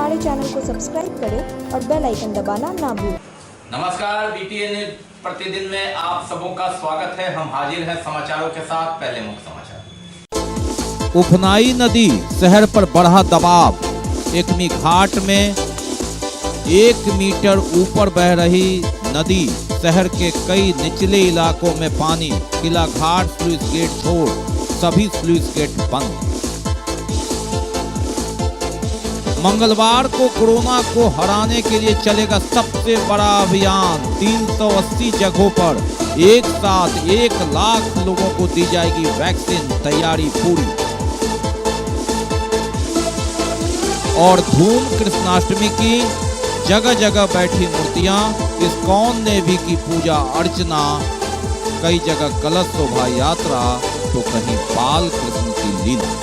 हमारे चैनल को सब्सक्राइब करें और बेल आइकन दबाना ना भूलें। नमस्कार, BTN न्यूज प्रतिदिन में आप सबों का स्वागत है। हम हाजिर हैं समाचारों के साथ। पहले मुख्य समाचार। उफनाई नदी शहर पर बढ़ा दबाव। एकमी घाट में 1 मीटर ऊपर बह रही नदी, शहर के कई निचले इलाकों में पानी। किला घाट स्लुइस गेट छोड़ सभी स्लुइस गेट बंद। मंगलवार को कोरोना को हराने के लिए चलेगा सबसे बड़ा अभियान। 380 जगहों पर एक साथ 1 लाख लोगों को दी जाएगी वैक्सीन। तैयारी पूरी। और धूम कृष्णाष्टमी की, जगह जगह बैठी मूर्तियां। इस्कॉन ने भी की पूजा अर्चना। कई जगह कलश शोभा यात्रा तो कहीं बाल कृष्ण की लीला।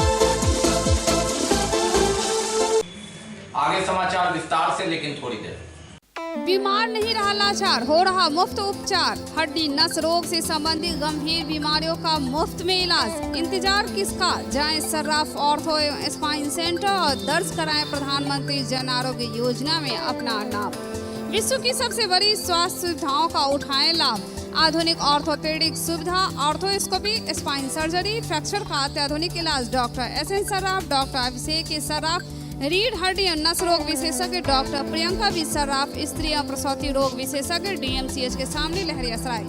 आगे समाचार विस्तार से, लेकिन थोड़ी देर। बीमार नहीं रहा लाचार, हो रहा मुफ्त उपचार। हड्डी नस रोग से संबंधित गंभीर बीमारियों का मुफ्त में इलाज। इंतजार किसका, जाएं सर्राफ ऑर्थो एवं स्पाइन सेंटर और दर्ज कराएं प्रधानमंत्री जन आरोग्य योजना में अपना नाम। विश्व की सबसे बड़ी स्वास्थ्य सुविधाओं का उठाएं लाभ। आधुनिक ऑर्थोपेडिक सुविधा, ऑर्थोस्कोपी, स्पाइन सर्जरी, फ्रैक्चर का अत्याधुनिक इलाज। डॉक्टर SN सर्राफ, डॉक्टर अभिषेक सर्राफ, रीढ़ हड्डी और नस रोग विशेषज्ञ डॉक्टर प्रियंका बी सर्राफ, स्त्री और प्रसूति रोग विशेषज्ञ DMCH के सामने लहरियासराय।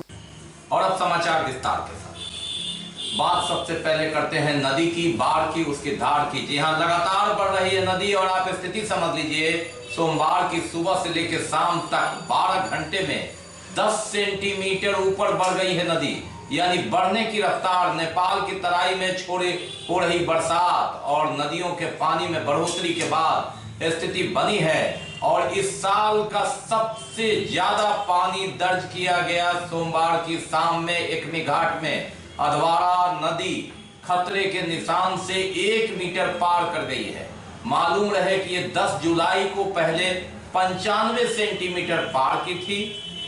और अब समाचार विस्तार के साथ। बात सबसे पहले करते हैं नदी की, बाढ़ की, उसकी धार की। जी हां, लगातार बढ़ रही है नदी और आप स्थिति समझ लीजिए। सोमवार की सुबह से लेकर शाम तक 12 घंटे में 10 सेंटीमीटर ऊपर बढ़ गई है नदी। यानी बढ़ने की रफ्तार। नेपाल की तराई में हो रही बरसात और नदियों के पानी में बढ़ोतरी के बाद स्थिति बनी है। और इस साल का सबसे ज्यादा पानी दर्ज किया गया सोमवार की शाम में एकमी घाट में। अधवारा नदी खतरे के निशान से 1 मीटर पार कर गई है। मालूम रहे कि ये 10 जुलाई को पहले 95 सेंटीमीटर पार की थी।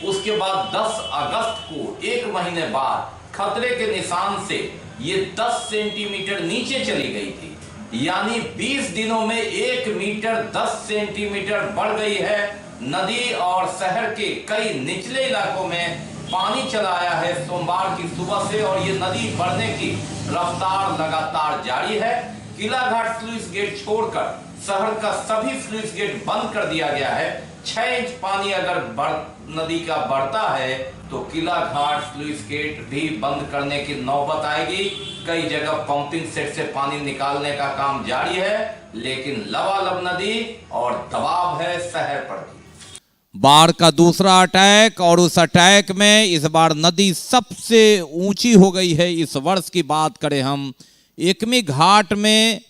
उसके बाद 10 अगस्त को, 1 महीने बाद, खतरे के निशान से ये 10 सेंटीमीटर नीचे चली गई थी। यानी 20 दिनों में 1 मीटर 10 सेंटीमीटर बढ़ गई है नदी। और शहर के कई निचले इलाकों में पानी चला आया है सोमवार की सुबह से। और ये नदी बढ़ने की रफ्तार लगातार जारी है। किला घाट स्लुइस गेट छोड़कर शहर का सभी स्लुइस गेट बंद कर दिया गया है। 6 इंच पानी अगर नदी का बढ़ता है तो किला घाट स्लुइस गेट भी बंद करने की नौबत आएगी। कई जगह पंपिंग सेट से पानी निकालने का काम जारी है, लेकिन लबालब नदी और दबाव है शहर पर भी। बाढ़ का दूसरा अटैक, और उस अटैक में इस बार नदी सबसे ऊंची हो गई है। इस वर्ष की बात करें हम, एकमी घाट में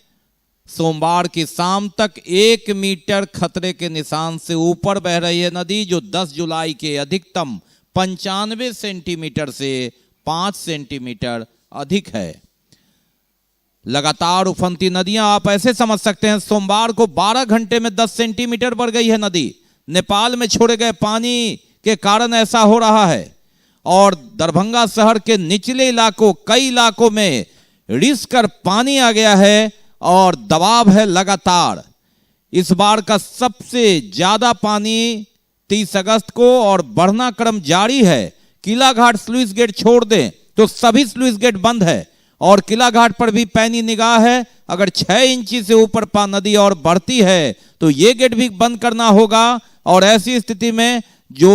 सोमवार की शाम तक 1 मीटर खतरे के निशान से ऊपर बह रही है नदी, जो 10 जुलाई के अधिकतम 95 सेंटीमीटर से 5 सेंटीमीटर अधिक है। लगातार उफनती नदियां, आप ऐसे समझ सकते हैं, सोमवार को 12 घंटे में 10 सेंटीमीटर बढ़ गई है नदी। नेपाल में छोड़े गए पानी के कारण ऐसा हो रहा है। और दरभंगा शहर के निचले इलाकों, कई इलाकों में रिस कर पानी आ गया है और दबाव है लगातार। इस बार का सबसे ज्यादा पानी 30 अगस्त को, और बढ़ना क्रम जारी है। किला घाट स्लुइस गेट छोड़ दें तो सभी स्लुइस गेट बंद है। और किला घाट पर भी पैनी निगाह है। अगर 6 इंची से ऊपर नदी और बढ़ती है तो ये गेट भी बंद करना होगा। और ऐसी स्थिति में जो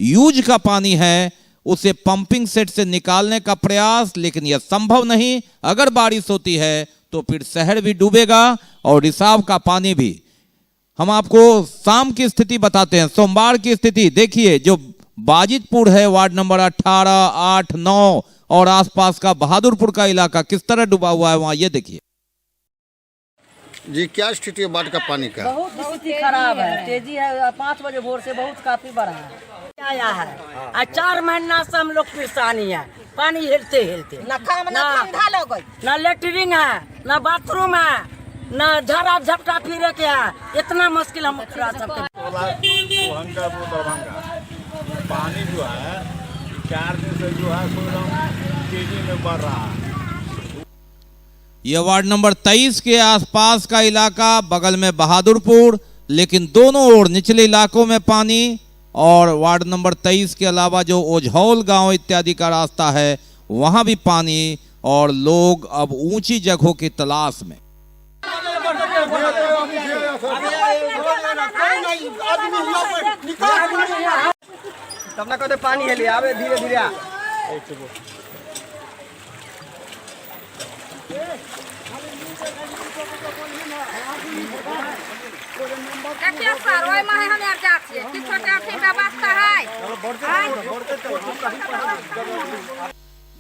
यूज का पानी है उसे पंपिंग सेट से निकालने का प्रयास, लेकिन यह संभव नहीं। अगर बारिश होती है तो फिर शहर भी डूबेगा और रिसाव का पानी भी। हम आपको शाम की स्थिति बताते हैं। सोमवार की स्थिति देखिए, जो बाजितपुर है, वार्ड नंबर 18, 8, 9 और आसपास का बहादुरपुर का इलाका किस तरह डूबा हुआ है वहां, ये देखिए जी। क्या स्थिति है बाढ़ का पानी का? बहुत स्थिति खराब है, तेजी है। 5 बजे भोर से बहुत काफी बढ़ा है आया है। 4 महीना से हम लोग परेशानी है। पानी हिलते हिलते ना लेटरिन है, ना बाथरूम है, ना झाड़ा झपटा फिरे के है। इतना मुश्किल हम दरभंगा पानी जो है 4 दिन से जो है तेजी में बढ़ रहा है। यह वार्ड नंबर 23 के आसपास का इलाका, बगल में बहादुरपुर, लेकिन दोनों ओर निचले इलाकों में पानी और वार्ड नंबर 23 के अलावा जो ओझौल गांव इत्यादि का रास्ता है वहां भी पानी और लोग अब ऊंची जगहों की तलाश में। पानी है लिया धीरे धीरे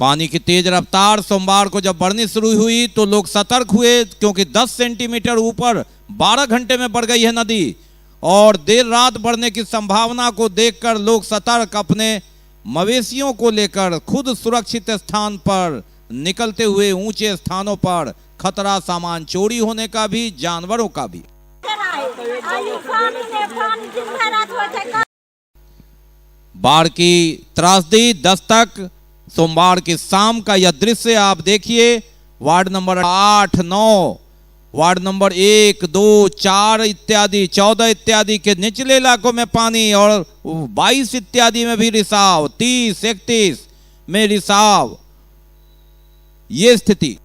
पानी की तेज रफ्तार सोमवार को जब बढ़नी शुरू हुई तो लोग सतर्क हुए, क्योंकि 10 सेंटीमीटर ऊपर 12 घंटे में बढ़ गई है नदी और देर रात बढ़ने की संभावना को देखकर लोग सतर्क अपने मवेशियों को लेकर खुद सुरक्षित स्थान पर निकलते हुए ऊंचे स्थानों पर खतरा सामान चोरी होने का भी, जानवरों का भी। बाढ़ की त्रासदी दस्तक, सोमवार की शाम का यह दृश्य आप देखिए। वार्ड नंबर 8, 9, वार्ड नंबर 1, 2, 4 इत्यादि 14 इत्यादि के निचले इलाकों में पानी और 22 इत्यादि में भी रिसाव, 30, 31 में रिसाव, ये स्थिति।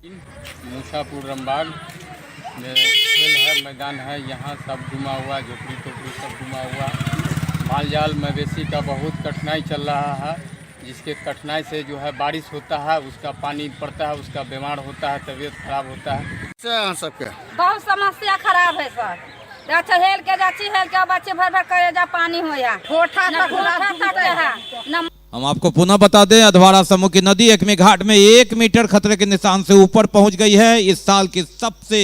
मूसापुर रंबाग में खेल है, मैदान है, यहाँ सब डूबा हुआ, झोपड़ी टोपड़ी सब डूबा हुआ। माल जाल मवेशी का बहुत कठिनाई चल रहा है, जिसके कठिनाई से जो है बारिश होता है, उसका पानी पड़ता है, उसका बीमार होता है, तबीयत खराब होता है। सबके बहुत समस्या खराब है सर। अच्छा हेल के बच्चे भर भर करे जा पानी हो या हम आपको पुनः बता दें, अधवारा समूह की नदी एकमी घाट में 1 मीटर खतरे के निशान से ऊपर पहुंच गई है। इस साल की सबसे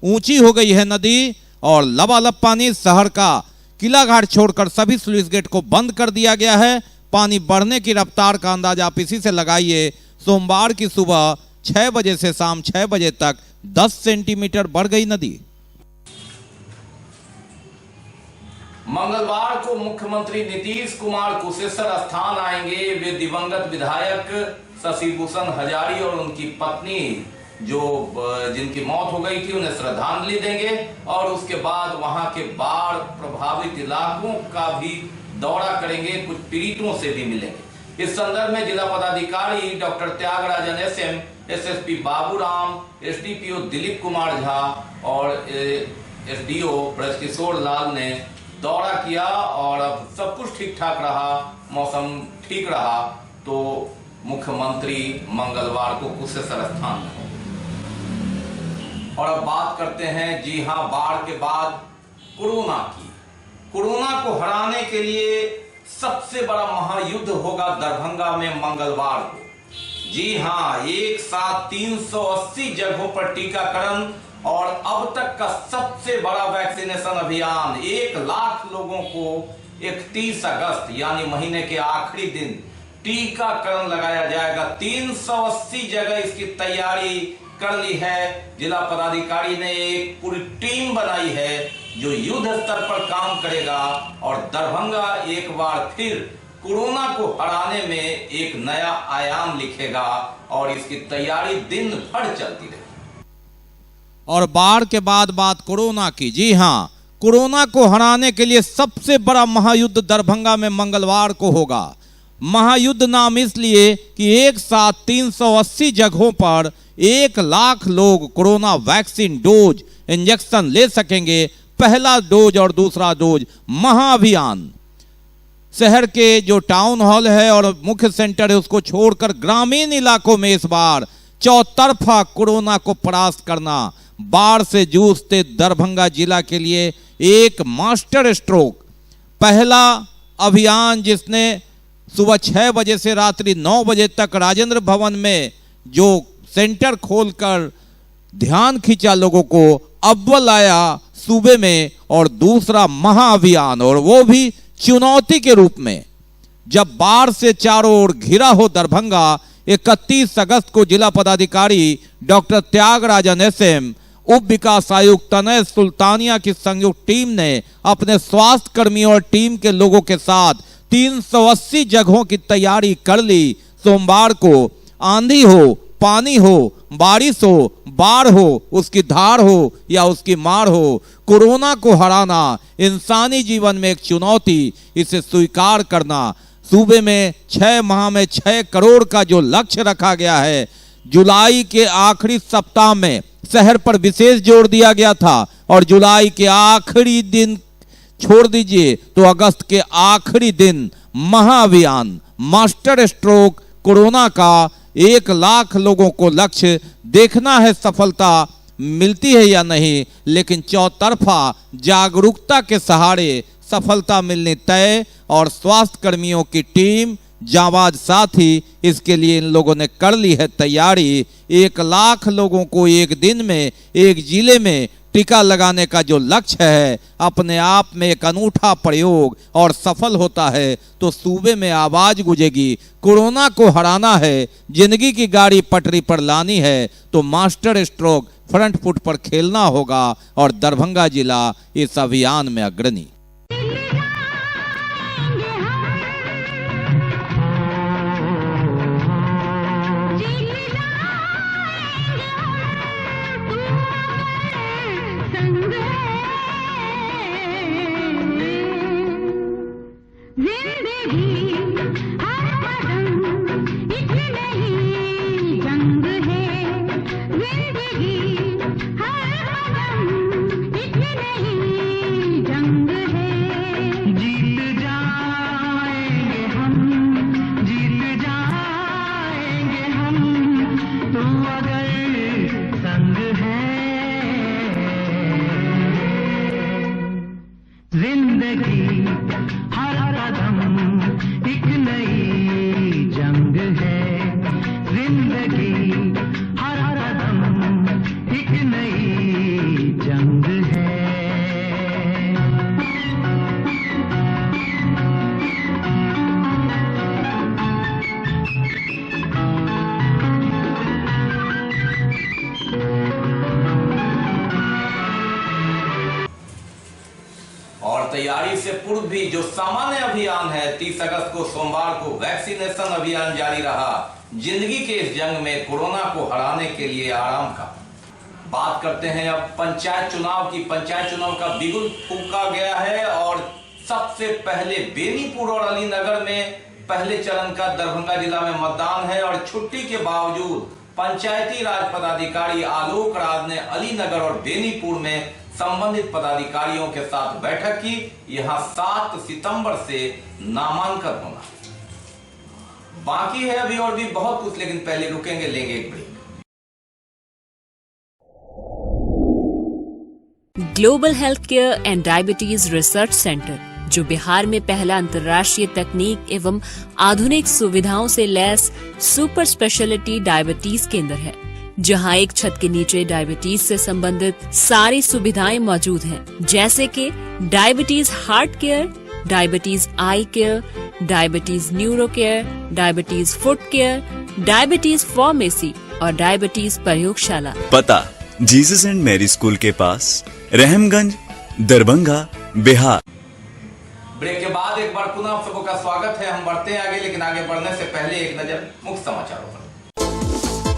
ऊंची हो गई है नदी और लबालब पानी शहर का किला घाट छोड़कर सभी स्लुइस गेट को बंद कर दिया गया है। पानी बढ़ने की रफ्तार का अंदाजा आप इसी से लगाइए। सोमवार की सुबह 6 बजे से शाम 6 बजे तक 10 सेंटीमीटर बढ़ गई नदी। मंगलवार को मुख्यमंत्री नीतीश कुमार कुशेश्वर स्थान आएंगे। वे दिवंगत विधायक शशि भूषण हजारी और उनकी पत्नी जिनकी मौत हो गई थी उन्हें श्रद्धांजलि देंगे और उसके बाद वहां के बाढ़ प्रभावित इलाकों का भी दौरा करेंगे, कुछ पीड़ितों से भी मिलेंगे। इस संदर्भ में जिला पदाधिकारी doctor Thyagarajan SM, SSP Baburam, SDPO Dilip Kumar Jha और SDO ब्रजकिशोर लाल ने दौरा किया और अब सब कुछ ठीक ठाक रहा, मौसम ठीक रहा तो मुख्यमंत्री मंगलवार को कुशेश्वर स्थान में होंगे। और अब बात करते हैं, जी हां, बाढ़ के बाद कोरोना की। कोरोना को हराने के लिए सबसे बड़ा महायुद्ध होगा दरभंगा में मंगलवार को। जी हां, एक साथ 380 जगहों पर टीकाकरण और अब तक का सबसे बड़ा वैक्सीनेशन अभियान। 1 लाख लोगों को 31 अगस्त यानी महीने के आखिरी दिन टीकाकरण लगाया जाएगा। 380 जगह इसकी तैयारी कर ली है। जिला पदाधिकारी ने एक पूरी टीम बनाई है जो युद्ध स्तर पर काम करेगा और दरभंगा एक बार फिर कोरोना को हराने में एक नया आयाम लिखेगा और इसकी तैयारी दिन भर चलती रहेगी। और बाढ़ के बाद बात कोरोना की। जी हां, कोरोना को हराने के लिए सबसे बड़ा महायुद्ध दरभंगा में मंगलवार को होगा। महायुद्ध नाम इसलिए कि एक साथ 380 जगहों पर 1 लाख लोग कोरोना वैक्सीन डोज इंजेक्शन ले सकेंगे। पहला डोज और दूसरा डोज महाअभियान। शहर के जो टाउन हॉल है और मुख्य सेंटर है उसको छोड़कर ग्रामीण इलाकों में इस बार चौतरफा कोरोना को परास्त करना बाढ़ से जूझते दरभंगा जिला के लिए एक मास्टर स्ट्रोक। पहला अभियान जिसने सुबह 6 बजे से रात्रि 9 बजे तक राजेंद्र भवन में जो सेंटर खोलकर ध्यान खींचा लोगों को, अव्वल आया सूबे में। और दूसरा महाअभियान, और वो भी चुनौती के रूप में, जब बाढ़ से चारों ओर घिरा हो दरभंगा। 31 अगस्त को जिला पदाधिकारी डॉक्टर त्यागराजन SM, उप विकास आयुक्त तनय सुल्तानिया की संयुक्त टीम ने अपने स्वास्थ्य कर्मियों और टीम के लोगों के साथ 380 जगहों की तैयारी कर ली। सोमवार को आंधी हो, पानी हो, बारिश हो, बाढ़ हो, उसकी धार हो या उसकी मार हो, कोरोना को हराना इंसानी जीवन में एक चुनौती, इसे स्वीकार करना। सूबे में 6 माह में 6 करोड़ का जो लक्ष्य रखा गया है, जुलाई के आखिरी सप्ताह में शहर पर विशेष जोर दिया गया था और जुलाई के आखिरी दिन छोड़ दीजिए तो अगस्त के आखिरी दिन महाअभियान मास्टर स्ट्रोक कोरोना का 1 लाख लोगों को लक्ष्य देखना है सफलता मिलती है या नहीं, लेकिन चौतरफा जागरूकता के सहारे सफलता मिलनी तय और स्वास्थ्य कर्मियों की टीम जाबाज साथी इसके लिए इन लोगों ने कर ली है तैयारी। 1 लाख लोगों को एक दिन में एक जिले में टीका लगाने का जो लक्ष्य है अपने आप में एक अनूठा प्रयोग और सफल होता है तो सूबे में आवाज गूंजेगी, कोरोना को हराना है, जिंदगी की गाड़ी पटरी पर लानी है तो मास्टर स्ट्रोक फ्रंट फुट पर खेलना होगा और दरभंगा जिला इस अभियान में अग्रणी। तैयारी से पूर्व भी जो सामान्य अभियान है 30 अगस्त को सोमवार को वैक्सीनेशन अभियान जारी रहा। जिंदगी के इस जंग में कोरोना को हराने के लिए आराम का बात करते हैं। अब पंचायत चुनाव की, पंचायत चुनाव का बिगुल फूंका गया है और सबसे पहले बेनीपुर और अलीनगर में पहले चरण का दरभंगा जिला में मतदान है और छुट्टी के बावजूद पंचायती राज पदाधिकारी आलोक राज ने अलीनगर और बेनीपुर में संबंधित पदाधिकारियों के साथ बैठक की। यहां 7 सितंबर से नामांकन होना बाकी है अभी और भी बहुत कुछ, लेकिन पहले रुकेंगे, लेंगे एक break. Global health care and diabetes research centre, जो बिहार में पहला अंतर्राष्ट्रीय तकनीक एवं आधुनिक सुविधाओं से लैस सुपर स्पेशलिटी डायबिटीज केंद्र है, जहां एक छत के नीचे डायबिटीज से संबंधित सारी सुविधाएं मौजूद हैं, जैसे कि diabetes heart care, diabetes eye care, diabetes neuro care, diabetes foot care, diabetes pharmacy और डायबिटीज प्रयोगशाला। पता जीसस एंड मैरी स्कूल के पास, रहमगंज, दरभंगा, बिहार। ब्रेक के बाद एक बार पुनः आप सबका स्वागत है। हम बढ़ते हैं आगे, लेकिन आगे बढ़ने से पहले एक नजर मुख्य समाचारों पर।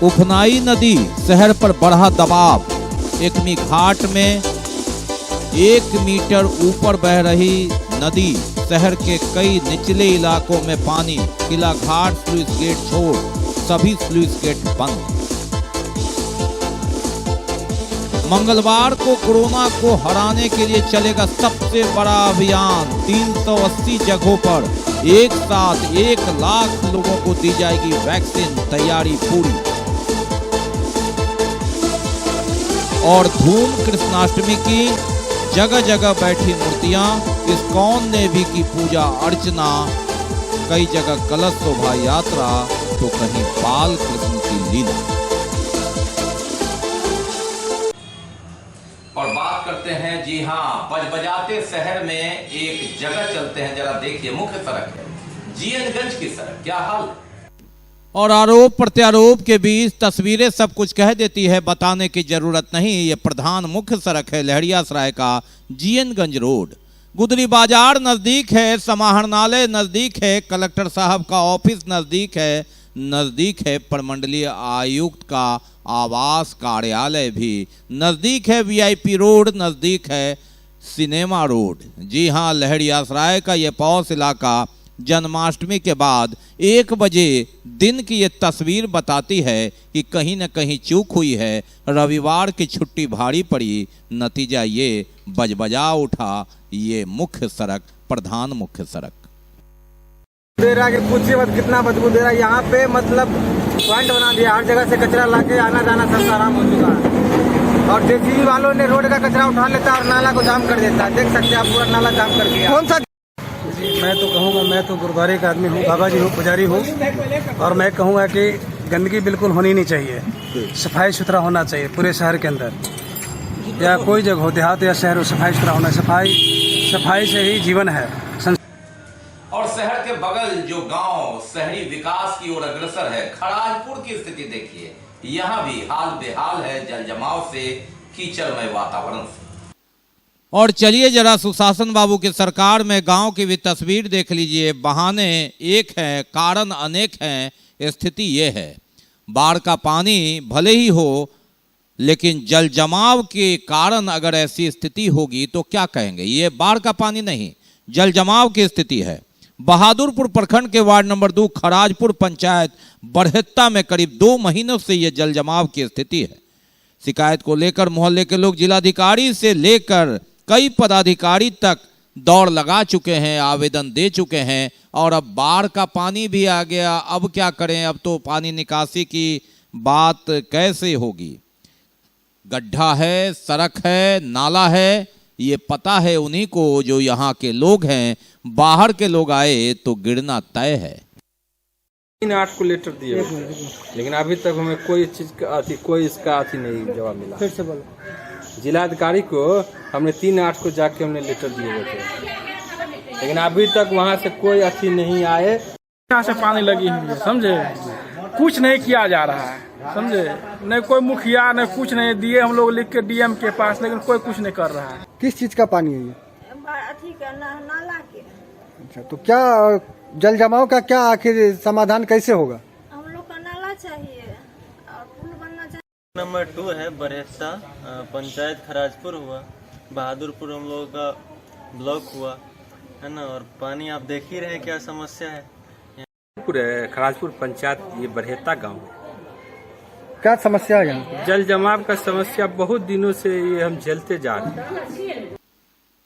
उफनाई नदी शहर पर बढ़ा दबाव, एकमी घाट में 1 मीटर ऊपर बह रही नदी, शहर के कई निचले इलाकों में पानी, किला घाट स्लुइस गेट छोड़ सभी स्लुइस गेट बंद। मंगलवार को कोरोना को हराने के लिए चलेगा सबसे बड़ा अभियान। 380 जगहों पर एक साथ 1 लाख लोगों को दी जाएगी वैक्सीन, तैयारी पूरी। और धूम कृष्णाष्टमी की, जगह जगह बैठी मूर्तियां, इस्कॉन ने भी की पूजा अर्चना, कई जगह कलश शोभा यात्रा तो कहीं बाल कृष्ण की लीला। और बात करते हैं, जी हाँ, बजबजाते शहर में एक जगह चलते हैं, जरा देखिए, मुख्य सड़क है जीएनगंज की सड़क, क्या हाल है। और आरोप प्रत्यारोप के बीच तस्वीरें सब कुछ कह देती है, बताने की जरूरत नहीं। ये प्रधान मुख्य सड़क है लहरियासराय का जीएनगंज रोड। गुदरी बाजार नजदीक है, समाहरणालय नजदीक है, कलेक्टर साहब का ऑफिस नजदीक है, नजदीक है प्रमंडलीय आयुक्त का आवास कार्यालय भी, नजदीक है वीआईपी रोड, नजदीक है सिनेमा रोड। जी हां, लहरियासराय का ये पौष इलाका जन्माष्टमी के बाद 1 बजे दिन की ये तस्वीर बताती है कि कहीं न कहीं चूक हुई है। रविवार की छुट्टी भारी पड़ी, नतीजा ये बजबजा उठा ये मुख्य सड़क, प्रधान मुख्य सड़क। दे रहा है कि पूछिए मत कितना बदबू दे रहा है यहाँ पे, मतलब पॉइंट बना दिया, हर जगह से कचरा लाके आना जाना सब आराम हो चुका है। और जेसीबी वालों ने रोड का कचरा उठा लेता है और नाला को जाम कर देता है। देख सकते हैं आप, पूरा नाला जाम कर दिया। कौन सा? मैं तो कहूँगा, मैं तो गुरुद्वारे का आदमी हूँ, बाबा जी हूँ, पुजारी हूँ, और मैं कहूँगा कि गंदगी बिल्कुल होनी नहीं चाहिए। सफाई सुथरा होना चाहिए पूरे शहर के अंदर, या कोई जगह हो, देहात या शहर हो, सफाई सुथरा होना। सफाई से ही जीवन है। और शहर के बगल जो गांव शहरी विकास की ओर अग्रसर है, खराजपुर की स्थिति देखिए, यहाँ भी हाल बेहाल है जल जमाव से, कीचड़मय वातावरण से। और चलिए जरा सुशासन बाबू की सरकार में गांव की भी तस्वीर देख लीजिए। बहाने एक हैं, कारण अनेक हैं। स्थिति ये है, बाढ़ का पानी भले ही हो, लेकिन जल जमाव के कारण अगर ऐसी स्थिति होगी तो क्या कहेंगे? ये बाढ़ का पानी नहीं, जल जमाव की स्थिति है। बहादुरपुर प्रखंड के वार्ड नंबर 2 खराजपुर पंचायत बरहेत्ता में करीब 2 महीनों से ये जल जमाव की स्थिति है। शिकायत को लेकर मोहल्ले के लोग जिलाधिकारी से लेकर कई पदाधिकारी तक दौड़ लगा चुके हैं, आवेदन दे चुके हैं, और अब बाढ़ का पानी भी आ गया। अब क्या करें? अब तो पानी निकासी की बात कैसे होगी? गड्ढा है, सड़क है, नाला है, ये पता है उन्हीं को जो यहाँ के लोग हैं। बाहर के लोग आए तो गिरना तय है। 3-8 को लेटर दिए, लेकिन अभी तक हमें कोई चीज का कोई इसका नहीं जवाब मिला। फिर से बोलो। जिलाधिकारी को हमने 3-8 को जाके हमने लेटर दिए हुए थे, लेकिन अभी तक वहाँ से कोई अथी नहीं आए। यहाँ से पानी लगी हुई है, समझे, कुछ नहीं किया जा रहा है, समझे, नहीं कोई मुखिया नहीं, कुछ नहीं दिए हम लोग लिख के डीएम के पास, लेकिन कोई कुछ नहीं कर रहा है। किस चीज का पानी है ये? नाला के। अच्छा, तो क्या जल जमाव का क्या आखिर समाधान कैसे होगा? हम लोग का नाला चाहिए और पुल बनना चाहिए। नंबर 2 है बरहेत्ता पंचायत खराजपुर हुआ, बहादुरपुर हम लोगों का ब्लॉक हुआ है ना, और पानी आप देख ही रहे क्या समस्या है। खराजपुर पंचायत ये बरहेत्ता गांव है। क्या समस्या है यहाँ? जल जमाव का समस्या बहुत दिनों से ये हम झेलते जा रहे हैं।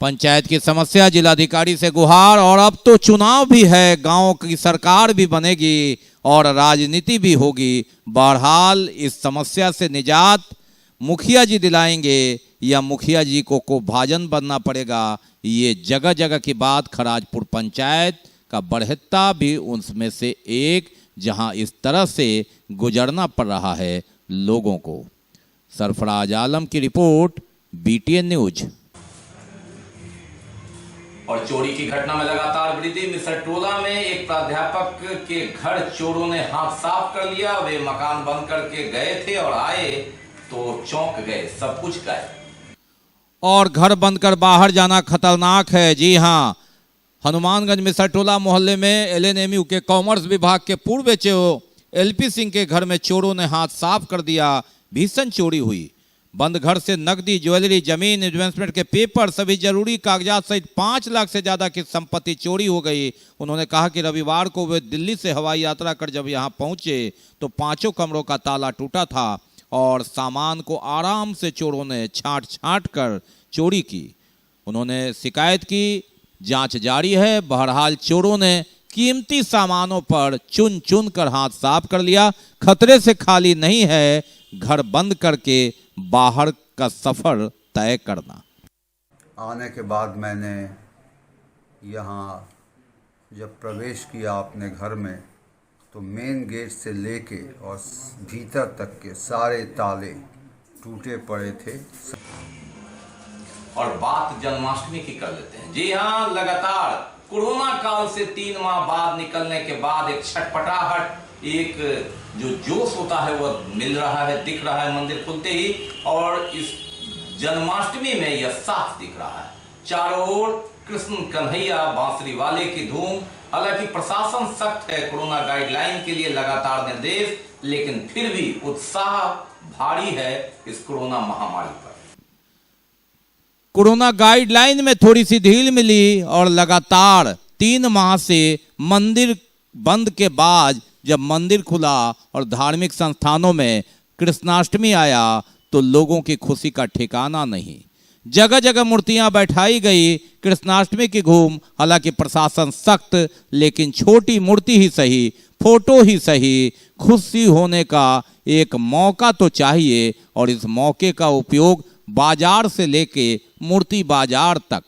पंचायत की समस्या, जिलाधिकारी से गुहार, और अब तो चुनाव भी है, गांव की सरकार भी बनेगी और राजनीति भी होगी। बहरहाल इस समस्या से निजात मुखिया जी दिलाएंगे या मुखिया जी को भाजन बनना पड़ेगा, ये जगह जगह की बात। खराजपुर पंचायत का बरहेत्ता भी उनमें से एक, जहां इस तरह से गुजरना पड़ रहा है लोगों को। सरफराज आलम की रिपोर्ट, BTN न्यूज। और चोरी की घटना में लगातार वृद्धि। मिसर टोला में एक प्राध्यापक के घर चोरों ने हाथ साफ कर लिया। वे मकान बंद करके गए थे और आए तो चौंक गए, सब कुछ गायब। और घर बंद कर बाहर जाना खतरनाक है। जी हां, हनुमानगंज मिसर टोला मोहल्ले में LNMU के कॉमर्स विभाग के पूर्व एचओ LP सिंह के घर में चोरों ने हाथ साफ कर दिया। भीषण चोरी हुई। बंद घर से नकदी, ज्वेलरी, जमीन, इन्वेस्टमेंट के पेपर, सभी जरूरी कागजात सहित 5 लाख से ज्यादा की संपत्ति चोरी हो गई। उन्होंने कहा कि रविवार को वे दिल्ली से हवाई यात्रा कर जब यहां पहुंचे तो 5 कमरों का ताला टूटा था और सामान को आराम से चोरों ने छांट कर चोरी की। उन्होंने शिकायत की, जांच जारी है। बहरहाल चोरों ने कीमती सामानों पर चुन चुन कर हाथ साफ कर लिया। खतरे से खाली नहीं है घर बंद करके बाहर का सफर तय करना। आने के बाद मैंने यहाँ जब प्रवेश किया अपने घर में, तो मेन गेट से लेके और भीतर तक के सारे ताले टूटे पड़े थे। और बात जन्माष्टमी की कर लेते हैं। जी हाँ, लगातार कोरोना काल से 3 माह बाद निकलने के बाद एक छटपटाहट, एक जो जोश होता है वह मिल रहा है, दिख रहा है मंदिर खुलते ही। और इस जन्माष्टमी में यह साफ दिख रहा है। चारों ओर कृष्ण कन्हैया बांसुरी वाले की धूम। हालांकि प्रशासन सख्त है, कोरोना गाइडलाइन के लिए लगातार निर्देश, लेकिन फिर भी उत्साह भारी है इस कोरोना महामारी पर। कोरोना गाइडलाइन में थोड़ी सी ढील मिली और लगातार 3 माह से मंदिर बंद के बाद जब मंदिर खुला और धार्मिक संस्थानों में कृष्णाष्टमी आया तो लोगों की खुशी का ठिकाना नहीं। जगह जगह मूर्तियां बैठाई गई, कृष्णाष्टमी की घूम। हालांकि प्रशासन सख्त, लेकिन छोटी मूर्ति ही सही, फोटो ही सही, खुशी होने का एक मौका तो चाहिए। और इस मौके का उपयोग बाजार से लेके मूर्ति बाजार तक,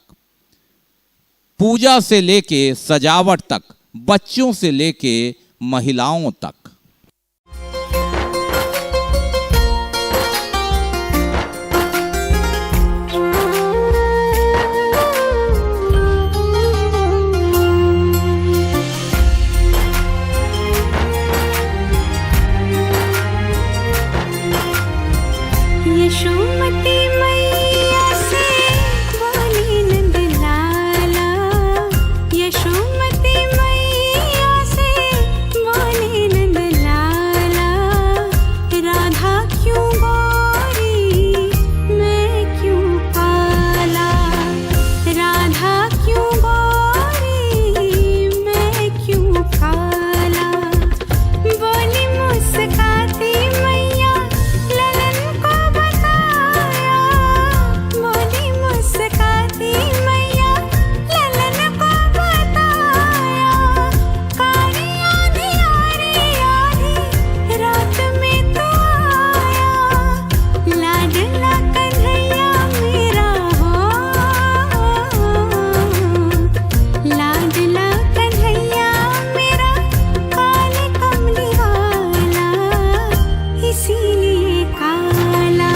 पूजा से लेके सजावट तक, बच्चों से लेके महिलाओं तक। यशोमती मैया से बोली नंद लाला, यशोमती मैया से बोली नंद लाला, राधा क्यों गोरी मैं क्यों काला, राधा क्यों गोरी मैं क्यों काला, बोली मुस्काती मैया ललन को बताया, बोली मुस्काती मैया ललन को बताया, कारी आधी रात में तो आया, लाडला कन्हैया मेरा हो, लाडला कन्हैया मेरा काले कमली वाला, इसीलिए काला,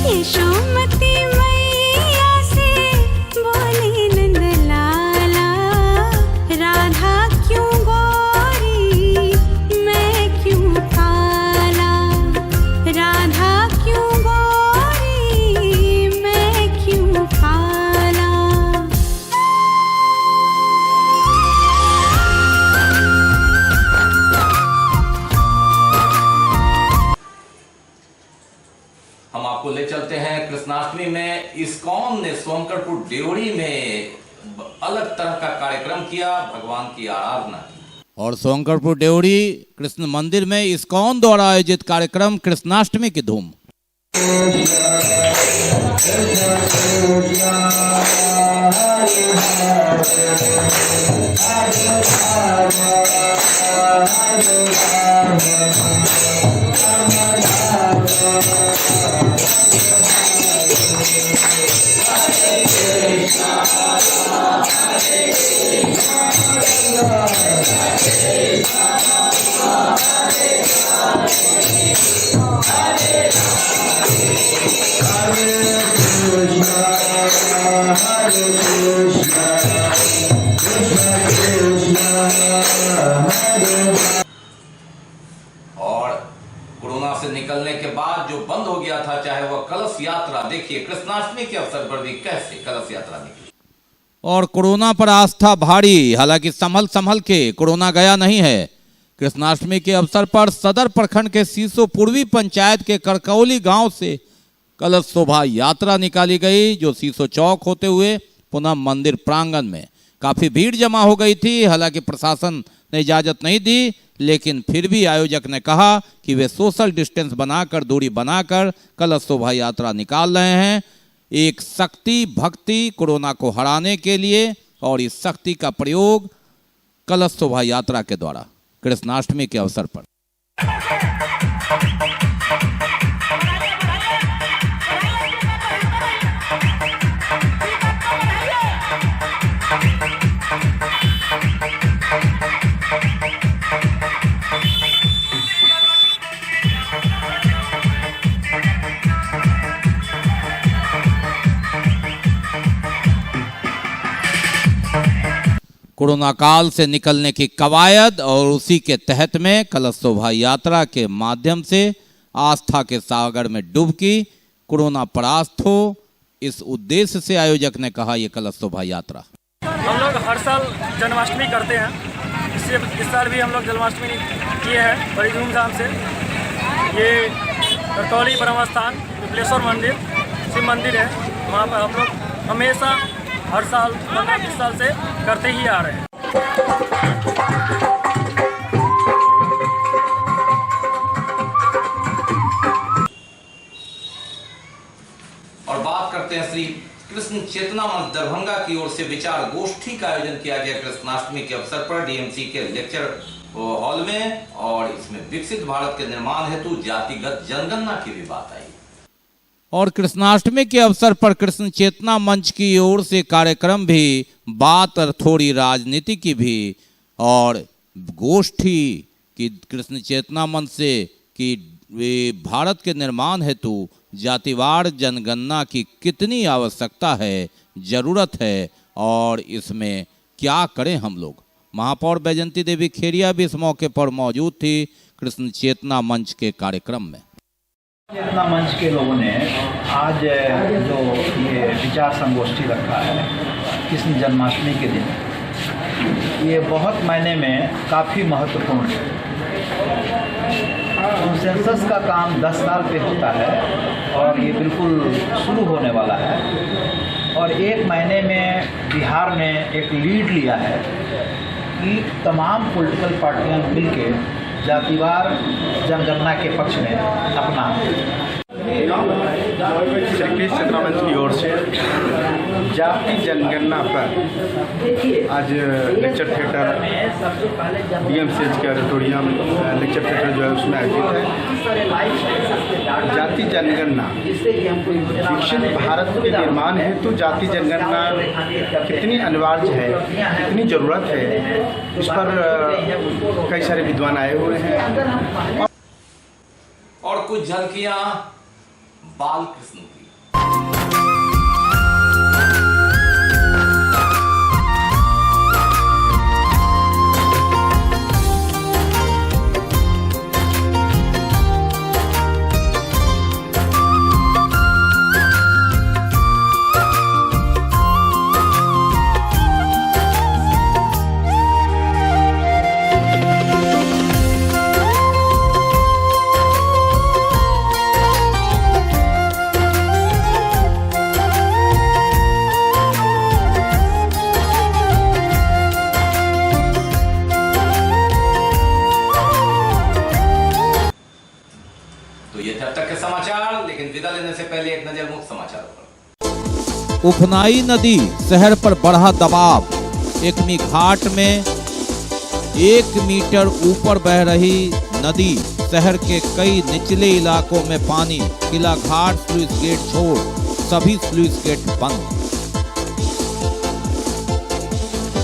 यशोमती मैया से बोली नंद लाला, राधा क्यों गोरी मैं क्यों काला, राधा क्यों गोरी मैं क्यों काला। हम आपको ले चलते हैं कृष्णाष्टमी में। इस्कॉन ने सोनकरपुर डेवरी में अलग तरह का कार्यक्रम किया, भगवान की आराधना की। और सोनकरपुर डेवरी कृष्ण मंदिर में इस्कॉन द्वारा आयोजित कार्यक्रम कृष्णाष्टमी की धूम। और कोरोना से निकलने के बाद जो बंद हो गया था, चाहे वह कलश यात्रा, देखिए कृष्णाष्टमी के अवसर पर भी कैसे कलश यात्रा निकली। और कोरोना पर आस्था भारी, हालांकि संभल संभल के, कोरोना गया नहीं है। कृष्णाष्टमी के अवसर पर सदर प्रखंड के सीसो पूर्वी पंचायत के करकौली गांव से कलश शोभा यात्रा निकाली गई, जो सीसो चौक होते हुए पुनः मंदिर प्रांगण में। काफी भीड़ जमा हो गई थी, हालांकि प्रशासन ने इजाजत नहीं दी, लेकिन फिर भी आयोजक ने कहा कि वे सोशल डिस्टेंस बनाकर, दूरी बनाकर कलश शोभा यात्रा निकाल रहे हैं। एक शक्ति भक्ति कोरोना को हराने के लिए, और इस शक्ति का प्रयोग कलश शोभा यात्रा के द्वारा कृष्णाष्टमी के अवसर पर। कोरोना काल से निकलने की कवायद और उसी के तहत में कलश शोभा यात्रा के माध्यम से आस्था के सागर में डुबकी, कोरोना परास्त हो, इस उद्देश्य से आयोजक ने कहा ये कलश शोभा यात्रा। हम लोग हर साल जन्माष्टमी करते हैं। इस साल भी हम लोग जन्माष्टमी किए हैं बड़ी धूमधाम से। ये करकौली ब्रह्मस्थान विपलेश्वर मंदिर शिव मंदिर है, वहाँ पर हम लोग हमेशा हर साल 15-20 साल से करते ही आ रहे हैं। और बात करते हैं श्री कृष्ण चेतना मंच दरभंगा की ओर से विचार गोष्ठी का आयोजन किया गया कृष्णाष्टमी के अवसर पर डीएमसी के लेक्चर हॉल में, और इसमें विकसित भारत के निर्माण हेतु जातिगत जनगणना की भी बात आई। और कृष्णाष्टमी के अवसर पर कृष्ण चेतना मंच की ओर से कार्यक्रम भी, बात और थोड़ी राजनीति की भी, और गोष्ठी की कृष्ण चेतना मंच से कि भारत के निर्माण हेतु जातिवार जनगणना की कितनी आवश्यकता है, जरूरत है, और इसमें क्या करें हम लोग। महापौर बैजंती देवी खेरिया भी इस मौके पर मौजूद थी कृष्ण चेतना मंच के कार्यक्रम में। चेतना मंच के लोगों ने आज जो ये विचार संगोष्ठी रखा है कृष्ण जन्माष्टमी के दिन, ये बहुत मायने में काफ़ी महत्वपूर्ण है। सेंसस का काम 10 साल पे होता है और ये बिल्कुल शुरू होने वाला है, और एक महीने में बिहार ने एक लीड लिया है कि तमाम पॉलिटिकल पार्टियां मिलके जातिवार जनगणना के पक्ष में अपना श्री चेतना मंच की ओर से जाति जनगणना पर आज लेक्चर थिएटर डीएमसीएच के ऑडिटोरियम लेक्चर थिएटर जो है उसमें आयोजित है। जाति जनगणना विकसित भारत के निर्माण हेतु जाति जनगणना कितनी अनिवार्य है, कितनी ज़रूरत है, इस पर कई सारे विद्वान आए हुए हैं। और कुछ झलकियां बाल कृष्ण की। समाचार, लेकिन विदा लेने से पहले एक नजर मुख्य समाचारों पर। उफनाई नदी शहर पर बढ़ा दबाव। एकमी घाट में 1 मीटर ऊपर बह रही नदी, शहर के कई निचले इलाकों में पानी। किला घाट स्लुइस गेट छोड़ सभी स्लुइस गेट बंद।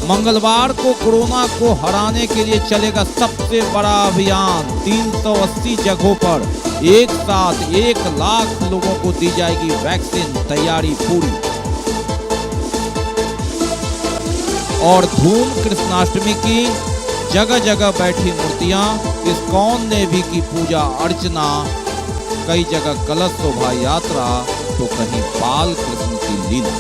मंगलवार को कोरोना को हराने के लिए चलेगा सबसे बड़ा अभियान। 380 जगहों पर एक साथ 1 लाख लोगों को दी जाएगी वैक्सीन, तैयारी पूरी। और धूम कृष्णाष्टमी की, जगह जगह बैठी मूर्तियां। इस्कॉन ने भी की पूजा अर्चना, कई जगह कलश शोभा यात्रा तो कहीं बाल कृष्ण की लीला।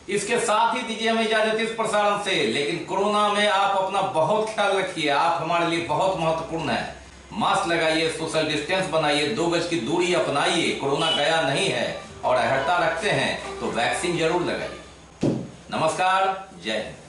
इसके साथ ही दीजिए हमें इजाजत इस प्रसारण से, लेकिन कोरोना में आप अपना बहुत ख्याल रखिए। आप हमारे लिए बहुत महत्वपूर्ण है। मास्क लगाइए, सोशल डिस्टेंस बनाइए, 2 गज की दूरी अपनाइए। कोरोना गया नहीं है और अहर्ता रखते हैं तो वैक्सीन जरूर लगाइए। नमस्कार, जय हिंद।